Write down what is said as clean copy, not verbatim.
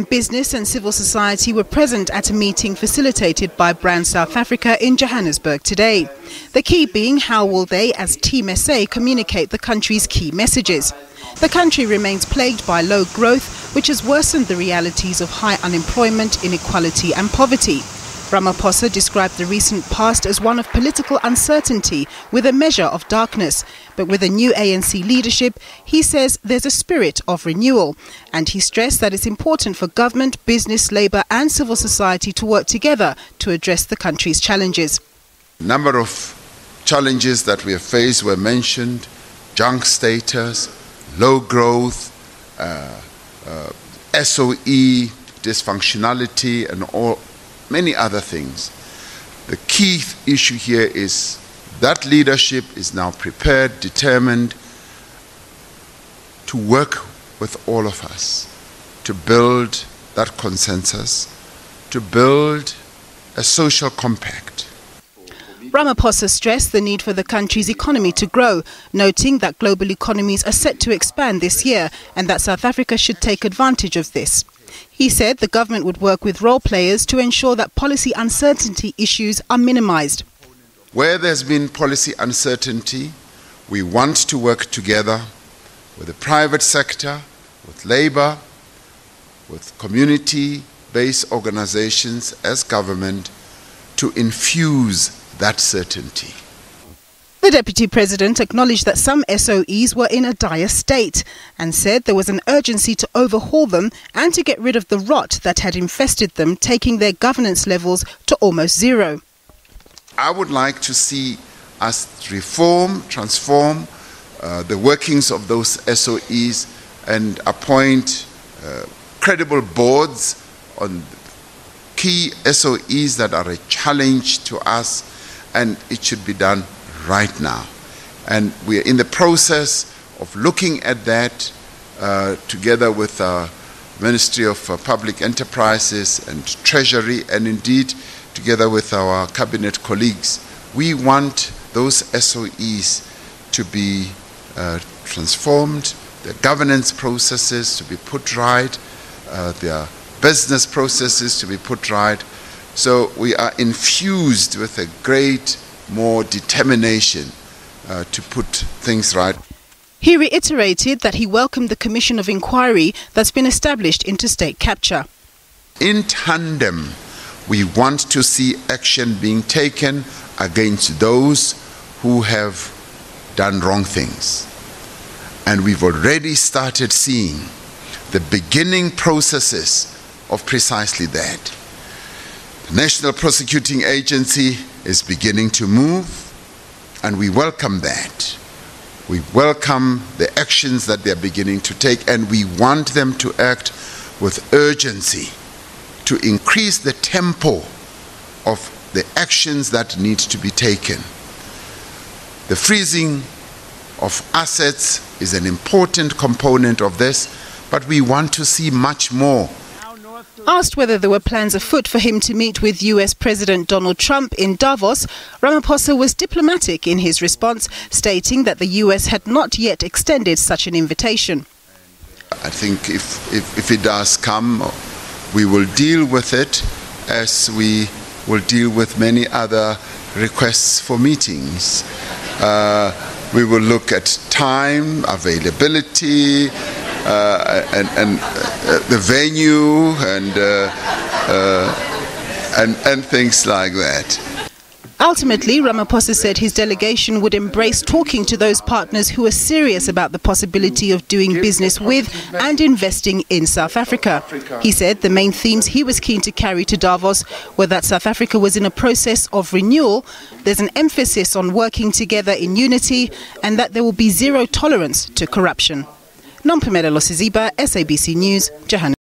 Business and civil society were present at a meeting facilitated by Brand South Africa in Johannesburg today. The key being how will they, as Team SA, communicate the country's key messages. The country remains plagued by low growth, which has worsened the realities of high unemployment, inequality and poverty. Ramaphosa described the recent past as one of political uncertainty with a measure of darkness. But with a new ANC leadership, he says there's a spirit of renewal. And he stressed that it's important for government, business, labour and civil society to work together to address the country's challenges. A number of challenges that we have faced were mentioned: junk status, low growth, SOE, dysfunctionality and many other things. The key issue here is that leadership is now prepared, determined to work with all of us to build that consensus, to build a social compact. Ramaphosa stressed the need for the country's economy to grow, noting that global economies are set to expand this year and that South Africa should take advantage of this. He said the government would work with role players to ensure that policy uncertainty issues are minimized. Where there's been policy uncertainty, we want to work together with the private sector, with labour, with community-based organizations as government to infuse that certainty. The Deputy President acknowledged that some SOEs were in a dire state and said there was an urgency to overhaul them and to get rid of the rot that had infested them, taking their governance levels to almost zero. I would like to see us reform, transform the workings of those SOEs and appoint credible boards on key SOEs that are a challenge to us, and it should be done right now. And we are in the process of looking at that together with our Ministry of Public Enterprises and Treasury, and indeed together with our cabinet colleagues. We want those SOEs to be transformed, their governance processes to be put right, their business processes to be put right. So we are infused with a great more determination to put things right. He reiterated that he welcomed the Commission of Inquiry that's been established into state capture. In tandem, we want to see action being taken against those who have done wrong things. And we've already started seeing the beginning processes of precisely that. The National Prosecuting Agency is beginning to move, and we welcome that. We welcome the actions that they're beginning to take, and we want them to act with urgency to increase the tempo of the actions that need to be taken. The freezing of assets is an important component of this, but we want to see much more. Asked whether there were plans afoot for him to meet with US President Donald Trump in Davos, Ramaphosa was diplomatic in his response, stating that the US had not yet extended such an invitation. I think if it does come, we will deal with it as we will deal with many other requests for meetings. We will look at time, availability, and the venue and things like that. Ultimately, Ramaphosa said his delegation would embrace talking to those partners who are serious about the possibility of doing business with and investing in South Africa. He said the main themes he was keen to carry to Davos were that South Africa was in a process of renewal, there's an emphasis on working together in unity, and that there will be zero tolerance to corruption. Nompumelelo Siziba, SABC News, Johannesburg.